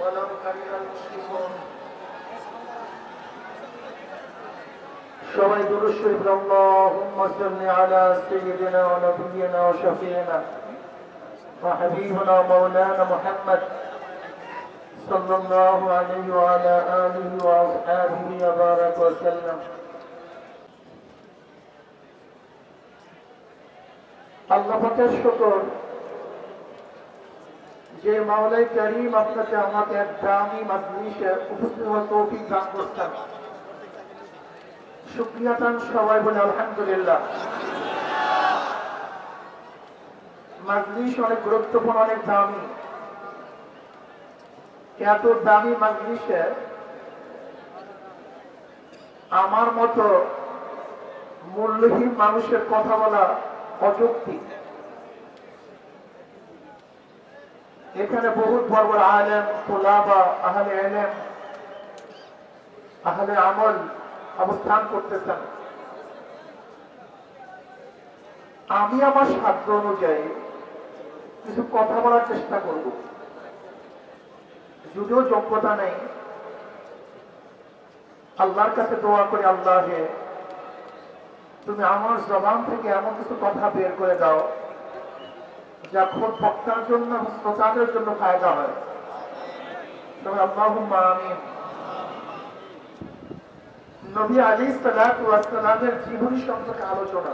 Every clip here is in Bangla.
ولو كره المشركون সবাই দুরূদ শরীফ আল্লাহুম্মা সাল্লি আলা সাইয়্যিদিনা ওয়া নাবিয়িনা ওয়া শাফিঈনা ওয়া হাবিবিনা মাওলানা মুহাম্মদ সাল্লাল্লাহু আলাইহি ওয়া আলা আলিহি ওয়া আসহাবিহি ওয়া বারাকা ওয়া সাল্লাম। আল্লাহ পাকের শুকর যে মাওলাই করিম আপনাকে আমাকে এক দামি মাজলিসে উপস্থিত হওয়ার তৌফিক দান করছেন। শুকরিয়া তান সবাই বলে আলহামদুলিল্লাহ। মাজলিস অনেক গুরুত্বপূর্ণ, অনেক দামি। এত দামি মাজলিসে আমার মতো মূল্যহীন মানুষের কথা বলা অযৌক্তিক। এখানে বহুত বড় বড় আলেম, তুলাবা, আহলে ইলম, আহলে আমল অবস্থান করতেছেন। আমি আমার সাধ্য অনুযায়ী কিছু কথা বলার চেষ্টা করব। যদিও যোগ্যতা নেই, আল্লাহর কাছে দোয়া করি, আল্লাহ হে তুমি আমার জবান থেকে এমন কিছু কথা বের করে দাও যা খুব বক্তার জন্য, শ্রোতাদের জন্য ফায়দা হয়। তবে আল্লাহুম্মা আমিন। নবী আলাইহিস সালাতু ওয়াস সালামের জীবনী সম্পর্কে আলোচনা।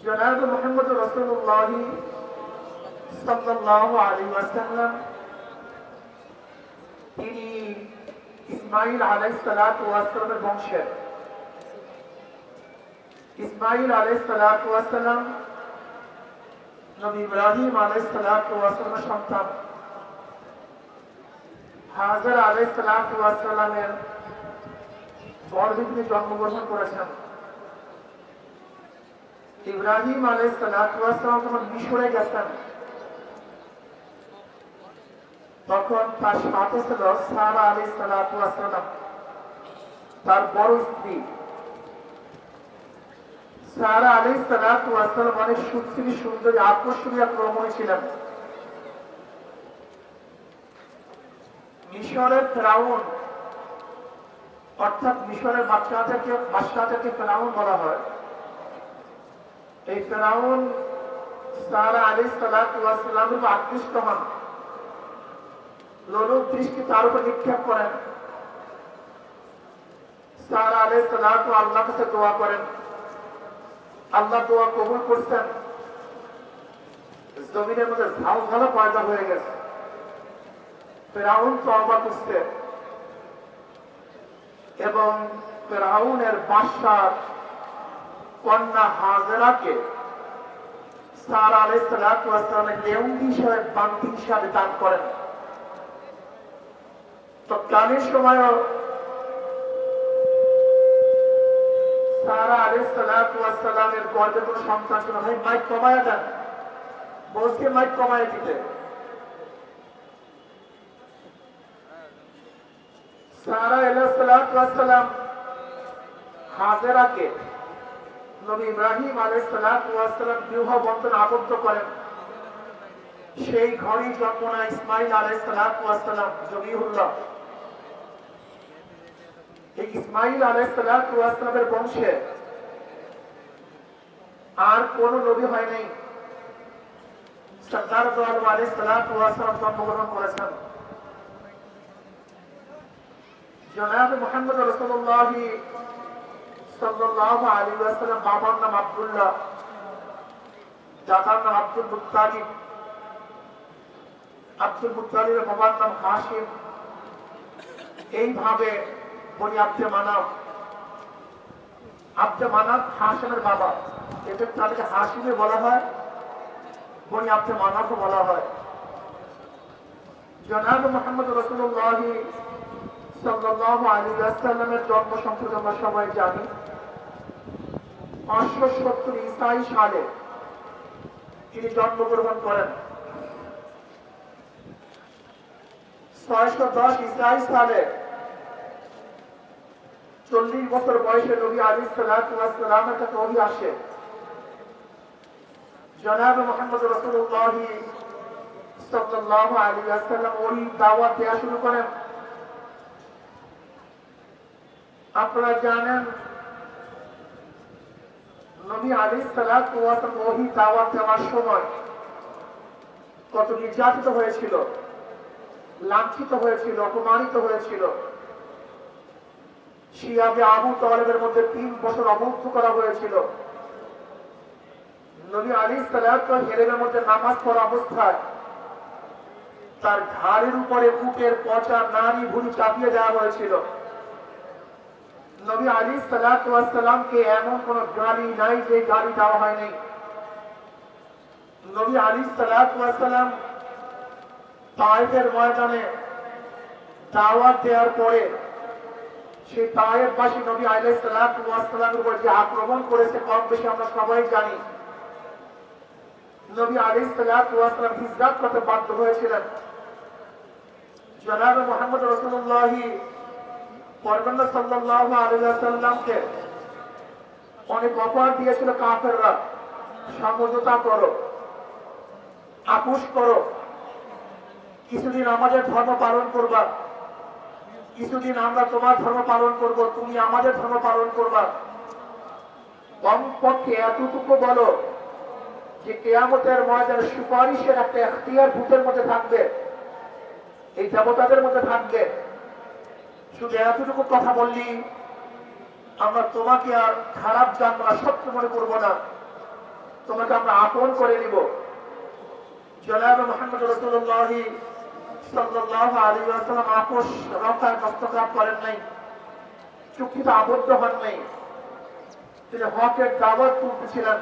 জনাব মুহাম্মদ রাসূলুল্লাহ সাল্লাল্লাহু আলাইহি ওয়াসাল্লাম তিনি ইসমাঈল আলাইহিস সালাতু ওয়াস সালামের বংশের। ইসমাঈল আলাইহিস সালাতু ওয়াস সালাম নবী ইব্রাহিম আলাইহিস সালাতু ওয়াস সালামের সন্তান। হাজার আলাইহিস সালাতু ওয়াস সালামের গর্ভে তিনি জন্মগ্রহণ করেছেন। ইব্রাহিম আলাইহিস সালাতু ওয়াস সালাম যখন মিশরে গেছেন তখন তার সাথে ছিল সারা আলাইহিস সালাতু ওয়াস সালাম, তার বড় স্ত্রী। সারা আলাইহিস সালাতু ওয়াস সালাম অনেক সুশ্রী, সুন্দরী, আকর্ষণীয় রমণী ছিলেন। মিশরের ফেরাউন, অর্থাৎ মিশরের বাদশাহকে ফেরাউন বলা হয়। এই ফেরাউন সারা আলাইহিস সালাতু ওয়াস সালামের উপর আকৃষ্ট হন, লোলুপ দৃষ্টি তার উপর নিক্ষেপ করেন। সারা আলাইহিস সালাতু আল্লাহর কাছে দোয়া করেন, আল্লাহ দোয়া কবুল করছেন। জমিনের মধ্যে ঝালঝালা পয়দা হয়ে গেছে। ফেরাউন তওবা করছে এবং ফেরাউনের বাদশার কন্যা হাজেরাকে সারা আলাইহিস সালাতু ওয়াস সালামের লেউন্ডি হিসাবে, বান্তি হিসাবে দান করেন। তৎকালীন সময়ও সারা আলাইহিস সালাতু ওয়াস সালামের গর্ভে কোনো সন্তান ছিল না। ভাই মাইক কমায়া দেন, বলছে মাইক কমায়া দিতে। সারা আলাইহিস সালাতু ওয়াস সালাম হাজেরাকে নবী ইব্রাহিম আলাইহিস সালাতু ওয়াস সালাম বিবাহ বন্ধনে আবদ্ধ করেন। সেই ঘরেই জন্ম নেয় ইসমাঈল আলাইহিস সালাতু ওয়াস সালাম, জবিহুল্লাহ। এই ইসমাঈল আলাইহিস সালাতু ওয়াস সালামের বংশে আর কোন নবী হয় নাই। সরকার আলাইহিস সালাতু ওয়াস সালাম জন্মগ্রহণ করেছেন। জনাব মুহাম্মদ রাসূলুল্লাহ সাল্লাল্লাহু আলাইহি ওয়াসাল্লাম বাবার নাম আব্দুল্লাহ, দাদার নাম আব্দুল মুত্তালিব। আব্দুল মুত্তালিবের বাবার নাম হাশিম। এইভাবে বনি আব্দে মানাফ হাশিমের বাবা, এদের তাদেরকে হাশিমে বলা হয়, বনি আব্দে মানাফও বলা হয়। জনাব মুহাম্মদ রাসূলুল্লাহ সাল্লাল্লাহু আলাইহি ওয়াসাল্লামের জন্ম সম্পর্কে আমরা সবাই জানি। 570 ঈসাই সালে তিনি জন্মগ্রহণ করেন। 610 ঈসাই সালে 40 বছর বয়সে নবী আলাইহিস সালাতু ওয়াস সালামের কাছে ওহী আসে। জনাব মুহাম্মদ রাসূলুল্লাহ সাল্লাল্লাহু আলাইহি ওয়াসাল্লাম ওই দাওয়াত দেওয়া শুরু করেন। আপনারা জানেন নবী আলাইহিস সালাতু ওয়া সালাম ওই দাওয়াত দেওয়ার সময় কত নির্যাতিত হয়েছিল, লাঞ্ছিত হয়েছিল, অপমানিত হয়েছিল। শিয়াবে আবু তালেবের মধ্যে 3 বছর অবরুদ্ধ করা হয়েছিল। নবী আলাইহিস সালাতু হেরেমের মধ্যে নামাজ পড়া অবস্থায় তার ঘাড়ের উপরে উটের পচা নারী ভুঁড়ি চাপিয়ে দেওয়া হয়েছিল। নবী আলাইহিস সালাতু ওয়াস সালামকে এমন কোন গালি নাই যে গালি দেওয়া হয়নি। নবী আলাইহিস সালাতু ওয়াস সালাম তায়েফের ময়দানে দাওয়াত দেওয়ার পরে সেই তায়েফবাসী নবী আলাইহিস সালাতু ওয়াস সালামের উপর যে আক্রমণ করেছে কম বেশি আমরা সবাই জানি। নবী আলাইহিস সালাতু ওয়াস সালাম হিজরত করতে বাধ্য হয়েছিলেন। জনাব মুহাম্মদ রাসূলুল্লাহ পয়গম্বর সাল্লাল্লাহু আলাইহি ওয়াসাল্লামকে অনেক অফার দিয়েছিল কাফেররা, সমঝোতা করো, আপোষ করো, কিছুদিন আমাদের ধর্ম পালন করবা, কিছুদিন আমরা তোমার ধর্ম পালন করব, তুমি আমাদের ধর্ম পালন করবা। কমপক্ষে এতটুকু বলো যে কিয়ামতের ময়দানে সুপারিশের একটা এখতিয়ার ভূতের মধ্যে থাকবে, এই দেবতাদের মধ্যে থাকবে। শুধু এতটুকু কথা বললি আমরা তোমাকে আর খারাপ জানবো না, সত্য মনে করবো না, তোমাকে আমরা আপন করে নিব। জনাব মুহাম্মদ রাসূলুল্লাহ সাল্লাল্লাহু আলাইহি ওয়াসাল্লাম আপোষ রক্ষার হস্তক্ষেপ করেন নাই, চুক্তিতে আবদ্ধ হন নাই। তিনি হকের দাওয়াত তুলতেছিলেন।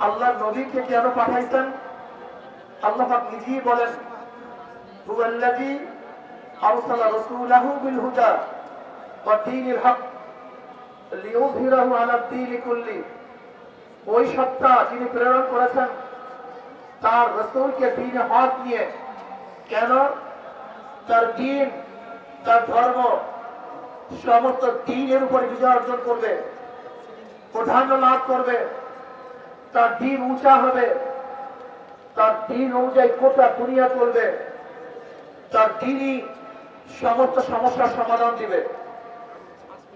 আল্লাহ নবীকে কেন পাঠাইছেন? আল্লাহ পাক নিজেই বলেন, হুয়াল্লাযী আরসালা রাসূলাহু বিল হুদা ওয়া দীনিল হক লিইয়ুযহিরাহু আলা দ্বীনি কুল্লি। ওই সত্তা যিনি প্রেরণ করেছেন তার রাসূলকে দ্বীনে হক নিয়ে, কেন? তার দ্বীন, তার ধর্ম সমস্ত দ্বীনের উপরে বিজয় অর্জন করবে, প্রাধান্য লাভ করবে, তার দ্বীন উঁচা হবে, তার দ্বীন অনুযায়ী গোটা দুনিয়া চলবে, তার দ্বীনই সমস্ত সমস্যার সমাধান দিবে।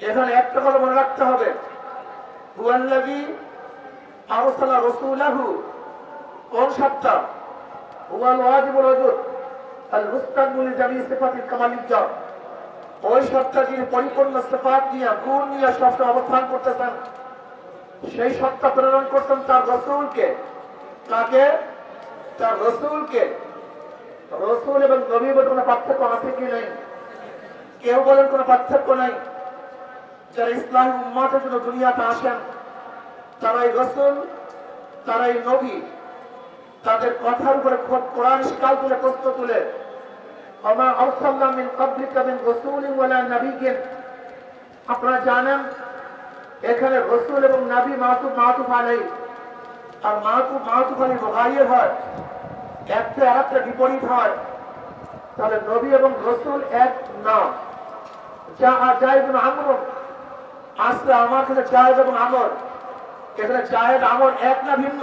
এখানে একটা কথা মনে রাখতে হবে, হুয়াল্লাযী আরসালা রাসূলাহু কোন সত্তা? হুয়াল ওয়াজিবুল ওজুদ আল মুস্তাকবিল লিজামি সিফাতিল কামালিয়্যাহ। ওই সত্তা যিনি পরিপূর্ণ সিফাত নিয়ে, গুণ নিয়ে সবসময় অবস্থান করতেছেন। সেই সত্তা প্রেরণ করতেন তার রাসূলকে। তাকে, তার রাসূলকে। রাসূল এবং নবী বলে কোনো পার্থক্য আছে কি নেই? কেউ বলেন কোনো পার্থক্য নাই। যারা ইসলামী উম্মতের জন্য দুনিয়াতে আসেন তারাই রাসূল, তারাই নবী। তাদের কথার উপরে কোরআন শিকাল তুলে, প্রশ্ন তুলে, ওমা আরসালনা মিন ক্বাবলিকা মিন রাসূলিন ওয়ালা নাবিয়্যিন। আপনারা জানেন এখানে রাসূল এবং নবী মাতুফ আলাইহি, আর মাতুফ আলাইহি মুগায়্যির হয়, একটা আরেকটা বিপরীত হয়। তাহলে নবী এবং রাসূল এক না। জায়েদ এবং আমর, আসলে আমার কাছে জায়েদ এবং আমর, এখানে জায়েদ আমর এক না ভিন্ন?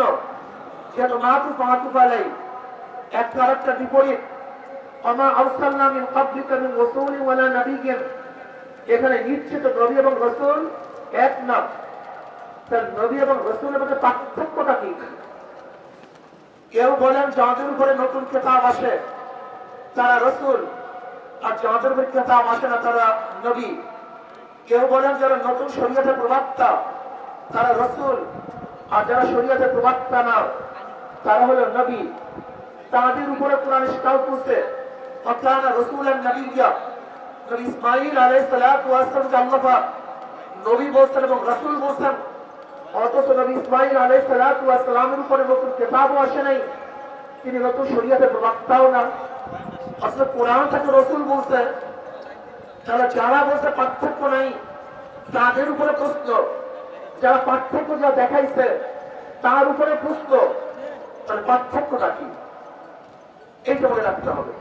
যেহেতু মাতুফ আলাইহি, একটা আরেকটা বিপরীত। ওমা আরসালনা মিন ক্বাবলিকা মিন রাসূলিন ওয়ালা নাবিয়্যিন, এখানে নিশ্চিত নবী এবং রাসূল এক না। তাহলে নবী এবং রাসূলের মধ্যে পার্থক্যটা কি? কেউ বলেন যাদের উপরে নতুন কিতাব আসে তারা রাসূল, আর যাদের উপরে কিতাব আসে না তারা নবী। কেউ বলেন যারা নতুন শরীয়তের প্রবক্তা তারা রাসূল, আর যারা শরীয়তের প্রবক্তা না তারা হলো নবী। তাদের উপরে কোরআন শিকাও করছে অকানা রাসূলান নাবিয়্যা। নবী ইসমাঈল আলাইহিস সালাতু ওয়াস সালামকে আল্লাহ পাক নবী বলছেন এবং রাসূল বলছেন, অথচ নবী ইসমাঈল আলাইহিস সালাতু ওয়াস সালামের উপরে নতুন কিতাবও আসে নাই, তিনি নতুন শরীয়তের প্রবক্তাও না, আসলে কোরআন থেকে রাসূল বলছে। তাহলে যারা বলছে পার্থক্য নাই তাদের উপরে প্রশ্ন, যারা পার্থক্য যা দেখাইছে তার উপরে প্রশ্ন, তাহলে পার্থক্যটা কি? এইটা মনে রাখতে হবে।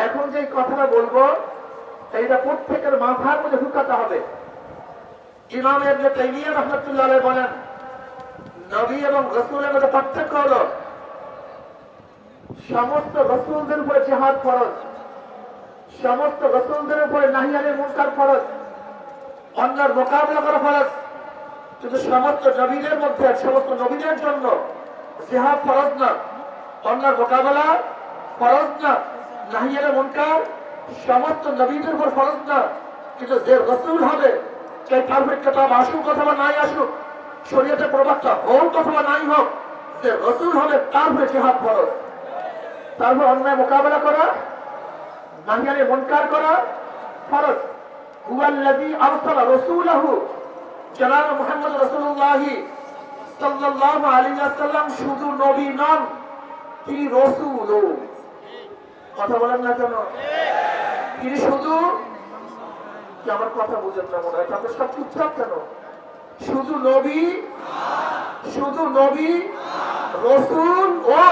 এখন যে কথাটা বলবো এইটা প্রত্যেকের মাথার মধ্যে ঢুকাতে হবে। ইমাম ইবনে তাইমিয়া রাহমাতুল্লাহ আলাইহি বলেন, নবী এবং রাসূলের মধ্যে পার্থক্য হলো সমস্ত রাসূলদের উপরে জিহাদ ফরজ, সমস্ত রাসূলদের উপরে নাহি আনিল মুনকার ফরজ, অন্যার মোকাবিলা করা ফরজ। কিন্তু সমস্ত নবীদের মধ্যে সমস্ত নবীদের জন্য জিহাদ ফরজ না, অন্যার মোকাবিলা ফরজ না, নাহি আনিল মুনকার সমস্ত নবীদের উপর ফরজ না। কিন্তু যে রাসূল হবে, সেই পারফেক্ট কিতাব আসুক অথবা নাই আসুক, শরীয়তের প্রবক্তা হোক অথবা নাই হোক, যে রাসূল হবে তার উপরে জিহাদ ফরজ। তারপর অন্যায় মোকাবেলা করা, নাহি আনিল মুনকার করা ফরজ। হুয়াল্লাযী আরসালা রাসূলাহু, জনাব মুহাম্মদ রাসূলুল্লাহ সাল্লাল্লাহু আলাইহি ওয়াসাল্লাম শুধু নবী নন, তিনি রাসূলও। কথা বলেন না কেন? তিনি শুধু, কি আমার কথা বুঝেন না মনে হয়? তাদের সব চুপচাপ কেন? শুধু নবী, শুধু নবী, রাসূল ও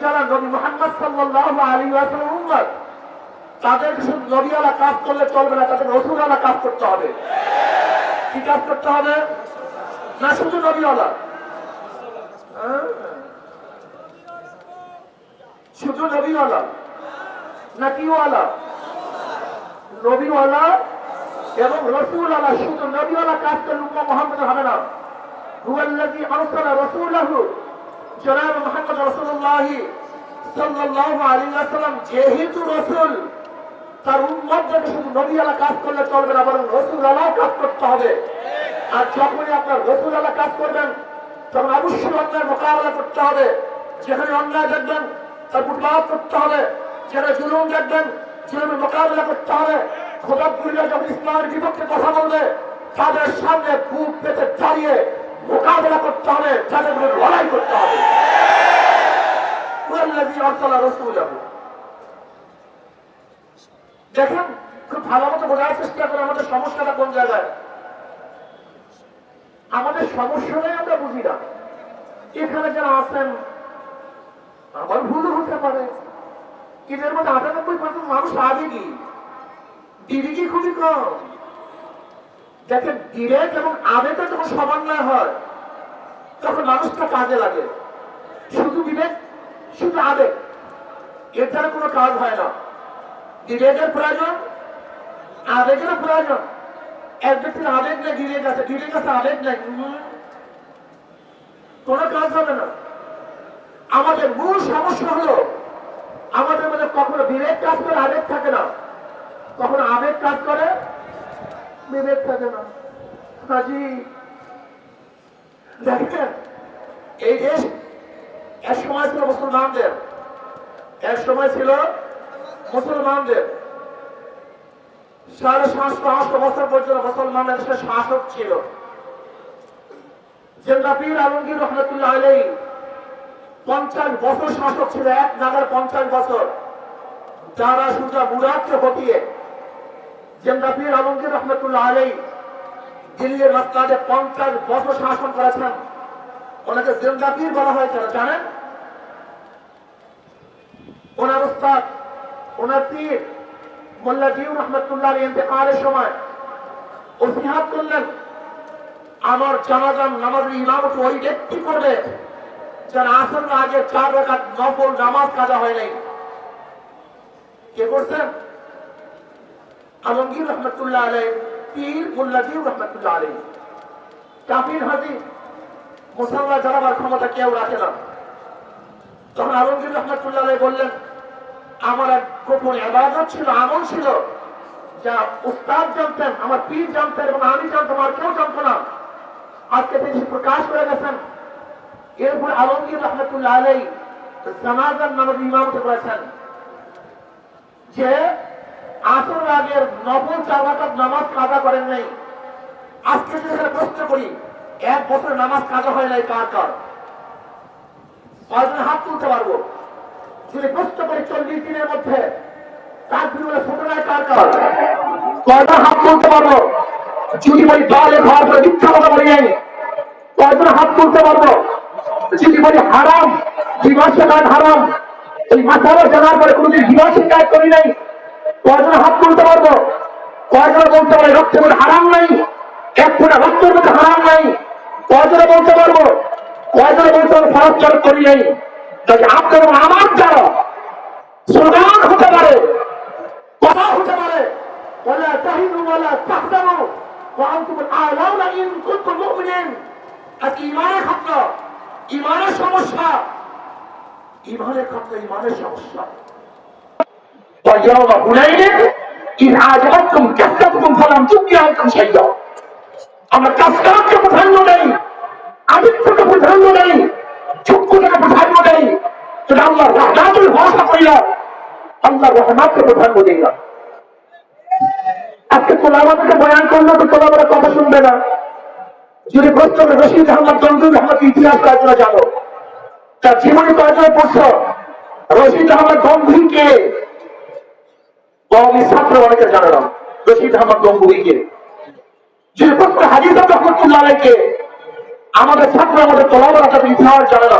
যারা নবী মুহাম্মদ সাল্লাল্লাহু আলাইহি ওয়াসাল্লাম উম্মত, তাদেরকে শুধু নবীওয়ালা কাজ করলে চলবে না, তাদের রাসূলওয়ালা কাজ করতে হবে। কি কাজ করতে হবে? না শুধু নবীওয়ালা, শুধু নবীওয়ালা না কিওয়ালা? নবীওয়ালা এবং রাসূলওয়ালা। শুধু নবীওয়ালা কাজ করলে উম্মত মুহাম্মদের হবে না। হুয়াল্লাযী আরসালা রাসূলাহু, জনাব মুহাম্মদ রাসূলুল্লাহ সাল্লাল্লাহু আলাইহি ওয়াসাল্লাম যেহেতু রাসূল, তার উম্মতদেরকে শুধু নবীওয়ালা কাজ করলে চলবে না, বরং রাসূলওয়ালাও কাজ করতে হবে। আর যখনই আপনার রাসূলওয়ালা কাজ করবেন, তখন অবশ্যই অন্যায়ের মোকাবেলা করতে হবে। যেখানে অন্যায় দেখবেন তার প্রতিবাদ করতে হবে, যেখানে জুলুম দেখবেন জুলুমের মোকাবেলা করতে হবে। খোদাবুল্লাহ যখন ইসলামের বিপক্ষে কথা বলবে, তাদের সামনে বুক পেতে দাঁড়িয়ে মোকাবেলা করতে হবে, তাদের বিরুদ্ধে লড়াই করতে হবে। দেখেন, খুব ভালো মতো বোঝার চেষ্টা করে আমাদের সমস্যাটা কোন জায়গায়। আমাদের সমস্যাটাই আমরা বুঝি না। এখানে যারা আছেন, আমার ভুল হতে পারে, কিন্তু এর মধ্যে 98% মানুষ আবেগী, বিবেকী খুবই কম। দেখেন, বিবেক এবং আবেগের যখন সমন্বয় হয়, তখন মানুষটা কাজে লাগে। শুধু বিবেক, শুধু আবেগ, এর দ্বারা কোনো কাজ হয় না। বিবেকের প্রয়োজন, আবেগেরও প্রয়োজন। এক ব্যক্তির আবেগ নেই, বিবেক আছে, বিবেক আছে, আবেগ নেই, কোনো কাজ হবে না। আমাদের মূল সমস্যা হলো, আমাদের মধ্যে কখনো বিবেক কাজ করে, আবেগ থাকে না, কখনো আবেগ কাজ করে, বিবেক থাকে না। কাজী দেখেন, এই দেশ এক সময় ছিল মুসলমানদের, এক সময় ছিল মুসলমানদের। 750 বছর পর্যন্ত মুসলমানদের দেশে শাসক ছিল। জিন্দা পীর আলমগীর রহমতুল্লাহ আলাইহি 50 বছর শাসক ছিল, এক নাগার 50 বছর। যারা সুজা মুরাদকে হটিয়ে জিন্দা পীর আলমগীর রহমতুল্লাহ আলাইহি দিল্লির রাস্তাতে 50 বছর শাসন করেছেন। ওনাকে জিন্দা পীর বলা হয় কেন জানেন? ওনার উস্তাদ, ওনার পীর মোল্লা জিউ রহমতুল্লাহ আলাইহি ইন্তেকালের সময় ওসিয়াত করলেন, আমার জানাজার নামাজের ইমামতি ওই ব্যক্তি করবে যার আসরের আগে 4 রাকাত নফল নামাজ কাজা হয় নাই। কে করছেন? আলমগীর রহমতুল্লাহ আলাইহি, পীর মোল্লা জিউ রহমতুল্লাহ আলাইহি। কাফির হাজি মুসলমান জানাবার ক্ষমতা কেউ রাখে না। তখন আলমগীর রহমতুল্লাহ আলাইহি বললেন, আমার এক গোপন ইবাদত ছিল, আমল ছিল, যা উস্তাদ জানতেন, আমার পীর জানতেন এবং আমি জানতাম, আর কেউ জানতো না। আজকে তিনি প্রকাশ করে গেছেন। এরপর আলমগীর রহমতুল্লাহ আলাইহি জানাজার নামাজ ইমামতি করেছেন, যে আসরের আগের নফল 4 রাকাত নামাজ কাজা করেন নাই। আজকে যদি প্রশ্ন করি, 1 বছর নামাজ কাজা হয় নাই কার কার? কয়জন হাত তুলতে পারবো? যদি প্রশ্ন করি 40 দিনের মধ্যে তার বিরুদ্ধে ছোট নয় কার কার? কয়জন হাত তুলতে পারবো? যদি বলি দলে ঘর করে মিথ্যা কথা বলি নাই, কয়জন হাত তুলতে পারবো? যদি বলি হারাম, বিবাহ শিকায়ত হারাম, এই মাথারও জানার পরে কোনদিন বিবাহ শিকায়ত করি নাই, কয়জন হাত তুলতে পারবো? কয়জন বলতে পারে রক্তের মধ্যে হারাম নাই, এক ফোঁটা রক্তের মধ্যে হারাম নাই? কয়জন বলতে পারবো? কয়জন বলতে পারবো ফরজ চরক করি নাই? যদি আপনার আমার দ্বারা স্লোগান হতে পারে, কথা হতে পারে, ওয়ালা তাহিনু ওয়ালা তাহজানু ওয়া আনতুমুল আ'লাউনা ইন কুনতুম মুমিনিন। আজকে ইমানের খতরা, ইমানের সমস্যা, ইমানের খতরা, ইমানের সমস্যা। ويوم حنين إذ أعجبتكم كثرتكم فلم تغن عنكم شيئا। আমরা কাজকে প্রাধান্য দেই, আদিত্যকে প্রাধান্য দেই, চক্ষুটাকে প্রাধান্য দেই, সেটা আল্লাহর রহমতের ভরসা করিয়া আল্লাহর রহমতকে প্রাধান্য দেই না। আজকে তোলাবাদেরকে বয়ান করলো তো তোলাবাদের কথা শুনবে না। যদি প্রশ্ন রশিদ আহমদ গঙ্গুর আহমদ ইতিহাস কয়েকজনে জানো, তার জীবনী কয়েকজনে পড়ছ, রশিদ আহমদ গঙ্গুকে কওমি ছাত্র অনেকে জানে না। রশিদ আহমদ গঙ্গুকে যদি প্রশ্ন হাজির রহমতুল্লাহ আলাইকে আমাদের ছাত্র, আমাদের তোলাবারা তাদের ইতিহাস জানে না।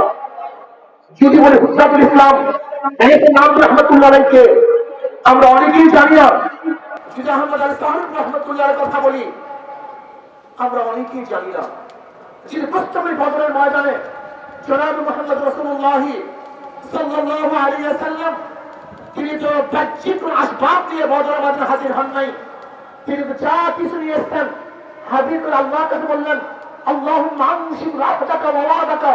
যদি বলে হুজরাতুল ইসলাম নাম রহমতুল্লাহ আলাইকে আমরা অনেকেই জানি না। যদি আহমদ আলী তাহরুক রহমতুল্লাহর কথা বলি আমরা অনেকেই জানি না। যিনি প্রথমে বদরের ময়দানে জনাব মুহাম্মদ রাসূলুল্লাহ সাল্লাল্লাহু আলাইহি ওয়াসাল্লাম, তিনি তো বাহ্যিক আসবাব দিয়ে বদরের ময়দানে হাজির হন নাই, তিনি তো যা কিছু নিয়ে এসেছেন হাজির করে আল্লাহর কাছে বললেন, আল্লাহুম্মা আনশিদ রাহমাতাকা ওয়া ওয়াদাকা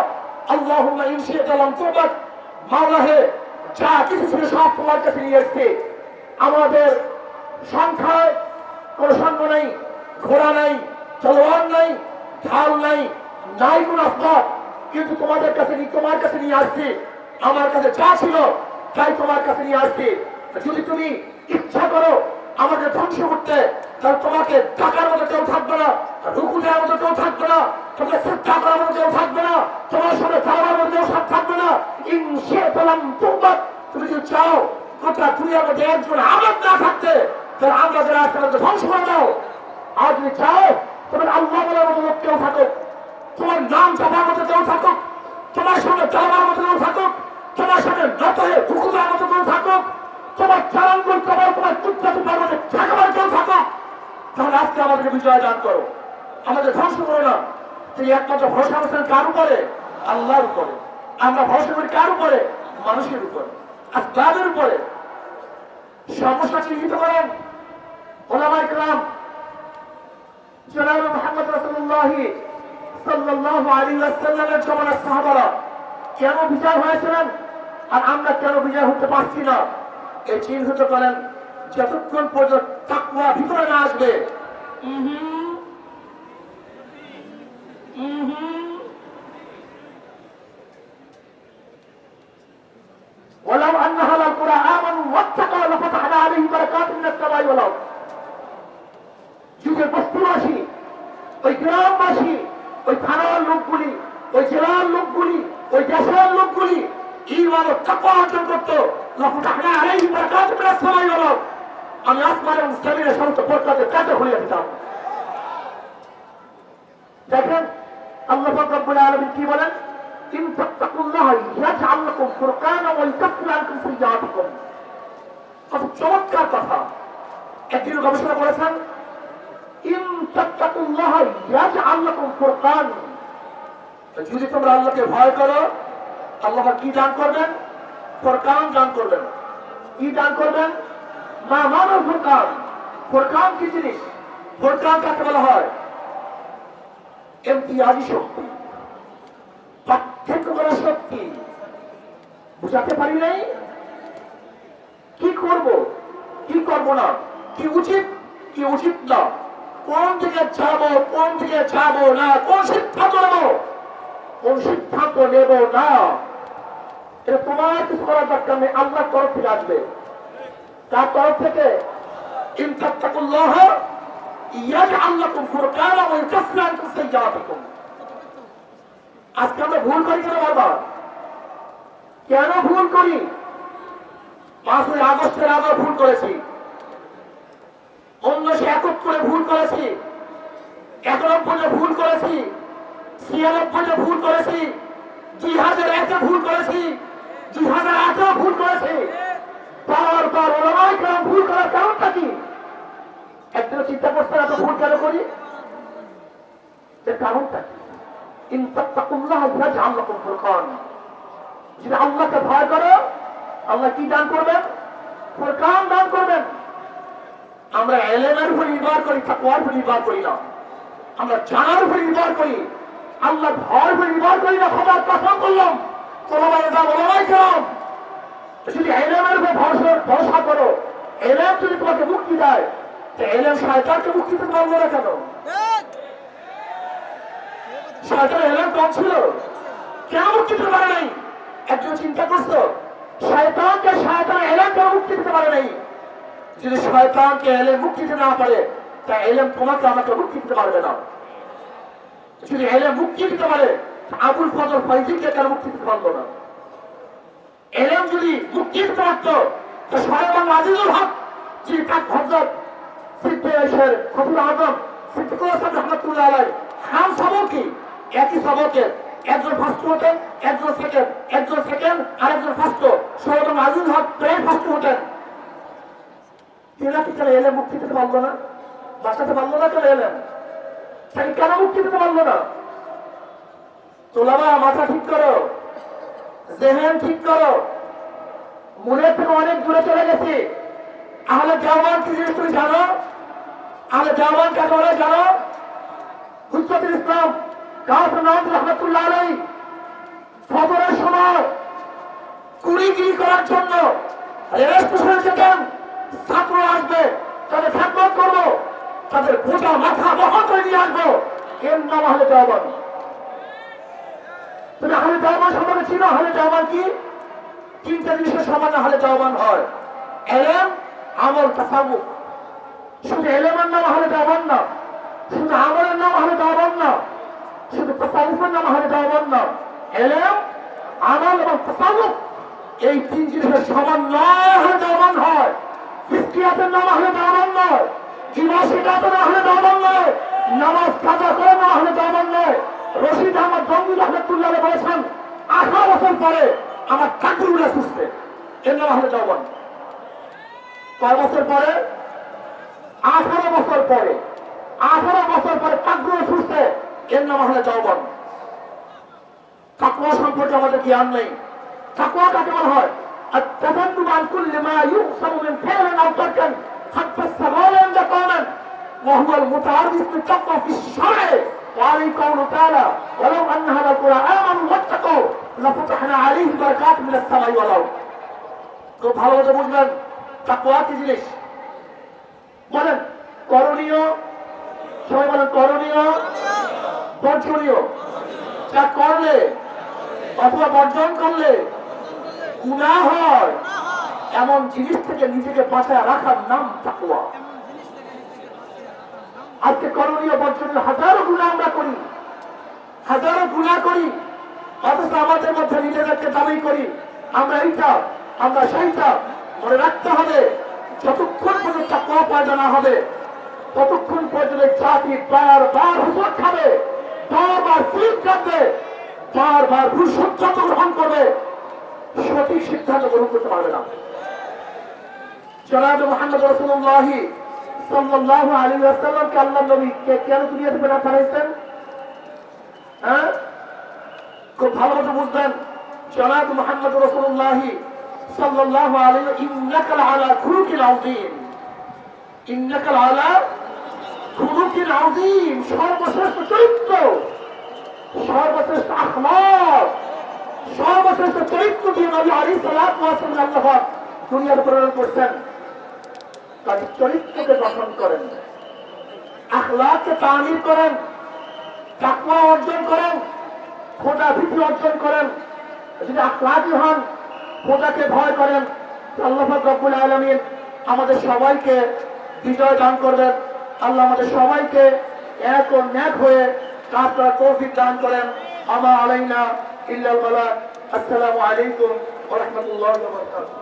আল্লাহুম্মা ইন শি'তা লাম তুবাদ। মাওলা হে, যা কিছু ছিল সব তোমার কাছে নিয়ে এসেছে। আমাদের সংখ্যায় কোনো সঙ্গ নেই, ঘোড়া নাই, তলোয়ার নাই, ঢাল নাই, নাই কোন আসবাব, কিন্তু তোমার কাছে নিয়ে আসছি। আমার কাছে যা ছিল তাই তোমার কাছে নিয়ে আসছি। যদি তুমি ইচ্ছা করো আমাকে ধ্বংস করতে, তাহলে তোমাকে টাকার মতো কেউ থাকবে না, রুকু দেওয়ার মতো কেউ থাকবে না, তোমাকে শ্রদ্ধা করার মতো কেউ থাকবে না, তোমার সাথে চালাবার মতো কেউ থাকবে না। ইন শি'তা লাম তুবাদ। তুমি যদি চাও গোটা দুনিয়ার মধ্যে একজন আবাদ না থাকতে, তাহলে আমরা যারা আজকে ধ্বংস করে দাও। আর যদি চাও তোমার আল্লাহ বলার মতো লোক কেউ থাকুক, তোমার নাম চাপার মতো কেউ থাকুক, তোমার সঙ্গে চালাবার মতো কেউ থাকুক, তোমার সঙ্গে নত হয়ে রুকু দেওয়ার মতো কেউ থাকুক, তোমার চালান করতে পারো, তোমার কুত্তা তোমার মধ্যে থাকবার কেউ থাকুক, তাহলে আজকে আমাদেরকে বিজয় দান করো, আমাদের ধ্বংস করো না। তিনি একমাত্র ভরসা করছেন কার উপরে? আল্লাহর উপরে। আমরা ভরসা করি কার উপরে? মানুষের উপরে, আর তাদের উপরে। সমস্যা চিহ্নিত করেন ওলামায়ে কেরাম। জনাব মুহাম্মদ রাসূলুল্লাহ সাল্লাল্লাহু আলাইহি ওয়াসাল্লামের জমানার সাহাবারা কেন বিজয় হয়েছিলেন আর আমরা কেন বিজয় হতে পারছি না, এই চিহ্নিত করেন। যতক্ষণ পর্যন্ত তাকওয়া ভিতরে না আসবে, ولو أن أهل القرى آمنوا واتقوا لفتحنا عليهم بركات من السماء والأرض। যুগের বস্তিবাসী, ওই গ্রামবাসী, ওই থানার লোকগুলি, ওই জেলার লোকগুলি, ওই দেশের লোকগুলি ঈমান ও তাকওয়া অর্জন করত, লাফতাহনা আলাইহিম বারাকাতুম মিনাস সামাই ওয়াল আরদ, আমি আসমান এবং জমিনের সমস্ত বরকতের কাঁটা খুলে দিতাম। দেখেন আল্লাহ পাক রব্বুল আলামিন কি বলেন, ইন তাত্তাকুল্লাহা ইয়াজআল লাকুম ফুরকানা ওয়া ইউকাফির আনকুম সাইয়্যাতিকুম। কত চমৎকার কথা। একদিন গবেষণা করেছেন, ইন তাত্তাকুল্লাহা ইয়াজআল লাকুম ফুরকান। যদি তোমরা আল্লাহকে ভয় করো, আল্লাহ কি দান করবেন? ফুরকান দান করবেন। কি দান করবেন? মা মানো ফুরকান। ফুরকান কি জিনিস? ফুরকান কাকে বলা হয়? ইমতিয়াজি শক্তি, পার্থক্য করা শক্তি। বুঝাতে পারি নাই? কি করব, কি করব না, কি উচিত, কি উচিত না, কোন দিকে যাবো, কোন দিকে যাবো না, কোন সিদ্ধান্ত নেব, কোন সিদ্ধান্ত নেব না, এটা তোমার কিছু করার দরকার নেই। আল্লাহর তরফ থেকে আসবে। তার তরফ থেকে ইন তাত্তাকুল্লাহ ইয়াজআল লাকুম ফুরকানা ওয়া ইউকাফির আনকুম সাইয়্যাতিকুম। আজকে আমরা ভুল করি কেন বারবার? কেন ভুল করি? 5ই আগস্টের আগে ভুল করেছি, 1971 ভুল করেছি, 91 ভুল করেছি, 96 ভুল করেছি, 2001 ভুল করেছি, 2008 ভুল করেছি। বারবার ওলামায়ে কেরাম ভুল করার কারণটা কি? একদিন চিন্তা করতে এত ভুল কেন করি? এর কারণটা কি? ইন তাত্তাকুল্লাহা ইয়াজআল লাকুম ফুরকান। যদি আল্লাহকে ভয় করো, আল্লাহ কি দান করবেন? ফুরকান দান করবেন। আমরা ইলমের উপর নির্ভর করি, তাকওয়ার উপর নির্ভর করি না। আমরা জানার উপর নির্ভর করি, আল্লাহ ভয়ের উপর নির্ভর করি না। খবর কসম করলাম, যদি ইলমের উপর ভরসা করো, ইলম যদি তোমাকে মুক্তি দেয়, তো ইলম শয়তানকে মুক্তি দিতে পারবো না কেন? শয়তান ইলম কম ছিল, কেন মুক্তি দিতে পারে নাই? একজন চিন্তা করছো, শয়তানকে শয়তান ইলম কেন মুক্তি দিতে পারে নাই? যদি শয়তানকে ইলম মুক্তি দিতে না পারে, তা ইলম তোমাকে আমাকে মুক্তি দিতে পারবে না। যদি ইলম মুক্তি দিতে পারে, আবুল ফজল ফয়জিকে কেন মুক্তি দিতে পারলো না? ইলম যদি মুক্তি দিতে পারত, তো স্বয়ং আজিজুল হক যিনি কাক হযরত সিদ্দিকের খতিব আযম সিদ্দিকুল হাসান রাহমাতুল্লাহ আলাইহি খান সবকি একই সবকে একজন ফার্স্ট হতেন, একজন সেকেন্ড আর একজন ফার্স্ট। স্বয়ং আজিজুল হক প্রায় ফার্স্ট হতেন। এরা কি কেন ইলম মুক্তি দিতে পারলো না? বাঁচাতে পারলো না কেন? ইলম তাকে কেন মুক্তি দিতে পারলো না? তোলাবা মাথা ঠিক করো, জেহেন ঠিক করো। মনের থেকে অনেক দূরে চলে গেছি। আহলে দেওবান কি জিনিস তুমি জানো? আহলে দেওবান কাকে বলে জানো? হুজ্জতুল ইসলাম কাসিম নানভী রাহমাতুল্লাহ আলাইহি ফজরের সময় কুড়িগিরি করার জন্য রেল স্টেশনে যেতেন। ছাত্র আসবে, তাদের খেদমত করবো, তাদের বোঝা মাথা বহন করে নিয়ে আসবো। এর নাম আহলে দেওবান। তুমি আহলে দেওবান সম্পর্কে চিনো? আহলে দেওবান কি? তিনটা জিনিসের সমান আহলে দেওবান হয়: ইলম, আমল, তাসাউফ। শুধু ইলমের নাম আহলে দেওবান না, শুধু আমলের নাম আহলে দেওবান না, শুধু তাসাউফের নাম আহলে দেওবান না। ইলম, আমল এবং তাসাউফ এই তিন জিনিসের সমান নয় আহলে দেওবান হয়। ফিকহিয়াতের নাম আহলে দেওবান নয়, জীবন শিকাতের আহলে দেওবান নয়, নামাজ কাজা করে না আহলে দেওবান নয়। রশিদ আহমদ গঙ্গুই রাহমাতুল্লাহ আলাইহি বলেছেন, 18 বছর পরে আমার চাকরি উড়ে ছুটছে, এর নাম আহলে দেওবান। কয় বছর পরে? 18 বছর পরে। 18 বছর পরে চাকরি উড়ে ছুটছে, এর নাম আহলে দেওবান। তাকওয়া সম্পর্কে আমাদের জ্ঞান নেই। তাকওয়া কাকে বলা হয়? التذنب عن كل ما يقسم من فعل او ترك حتى السماء عند قوما وهو المتعرض بالتقوى في الشرع. وعليه قوله تعالى ولو ان اهل القرى امنوا واتقوا لفتحنا عليهم بركات من السماء والارض. খুব ভালোভাবে বুঝবেন তাকওয়া কি জিনিস। বলেন করণীয়, সবাই বলেন করণীয়, বর্জনীয়। যা করলে অথবা বর্জন করলে গুনাহ হয়, এমন জিনিস থেকে নিজেকে বাঁচায় রাখার নাম তাকওয়া। আজকে করণীয় বর্জনীয় হাজারো গুনাহ আমরা করি, হাজারো গুনাহ করি, অথচ আমাদের মধ্যে নিজেদেরকে দাবি করি আমরা এইটা, আমরা সেইটা। মনে রাখতে হবে, যতক্ষণ পর্যন্ত তাকওয়া পয়দা না হবে, ততক্ষণ পর্যন্ত জাতি বারবার হুজুর খাবে, বারবার ফিল্ম কাটবে, বারবার ভুল সিদ্ধান্ত গ্রহণ করবে, সঠিক সিদ্ধান্ত গ্রহণ করতে পারবে না। জনাব মুহাম্মদ রাসূলুল্লাহ সাল্লাল্লাহু আলাইহি ওয়াসাল্লামকে আল্লাহর নবী কেন দুনিয়াতে প্রেরণ করেছেন? খুব ভালোভাবে বুঝবেন। জনাব মুহাম্মদ রাসূলুল্লাহ সাল্লাল্লাহু আলাইহি ইন্নাকা আলা খুলুকিন আযীম, ইন্নাকা আলা খুলুকিন আযীম। সর্বশ্রেষ্ঠ চরিত্র, সর্বশ্রেষ্ঠ আখলাক, সর্বশ্রেষ্ঠ চরিত্র দিয়ে নবী আলাইহিস সালাতু ওয়াস সালাম আল্লাহ দুনিয়াতে প্রেরণ করছেন। তার চরিত্রকে গঠন করেন, আখলাককে তামির করেন, তাকওয়া অর্জন করেন, খোদা ভীতি অর্জন করেন। যদি আখলাকি হন, খোদাকে ভয় করেন, আল্লাহ পাক রব্বুল আলামিন আমাদের সবাইকে বিজয় দান করবেন। আল্লাহ আমাদের সবাইকে এক ও ন্যাক হয়ে কাজ করার তৌফিক দান করেন। আমা আলাইনা ইল্লাল বালাগ। আসসালামু আলাইকুম ওয়া রাহমাতুল্লাহি ওয়া বারাকাতুহু।